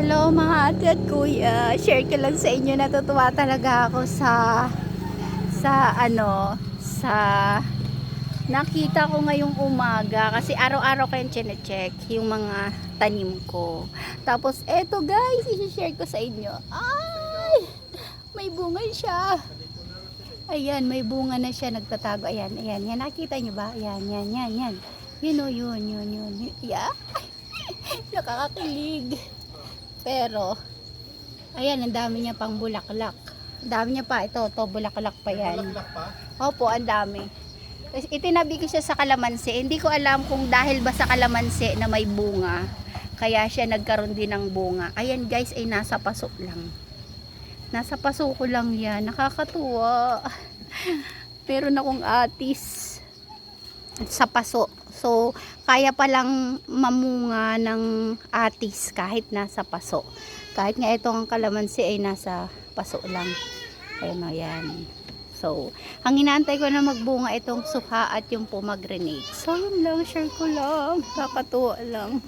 Hello mga ate at kuya. Share ko lang sa inyo, natutuwa talaga ako sa nakita ko ngayong umaga kasi araw-araw ko yung chine-check yung mga tanim ko. Tapos eto guys, i-share ko sa inyo. Ay! May bunga siya. Ayan, may bunga na siya nagtatago. Ayan, ayan. Yan, nakita niyo ba? Ayan, yan, yan, yan. Yun o, yun. Yeah. Nakakakilig. Pero, ayan, ang dami niya pang bulaklak. Ang dami niya pa. Ito, bulaklak pa yan. Opo, ang dami. Tapos, itinabi ko siya sa kalamansi. Hindi ko alam kung dahil ba sa kalamansi na may bunga, kaya siya nagkaroon din ng bunga. Ayan guys, ay nasa paso lang. Nasa paso ko lang yan. Nakakatuwa. Meron akong atis sa paso. So, kaya palang mamunga ng atis kahit nasa paso. Kahit nga itong kalamansi ay nasa paso lang. Ayan o, yan. So, ang inaantay ko na magbunga itong suha at yung pomegranate. So, yun lang. Share ko lang. Kakatuwa lang.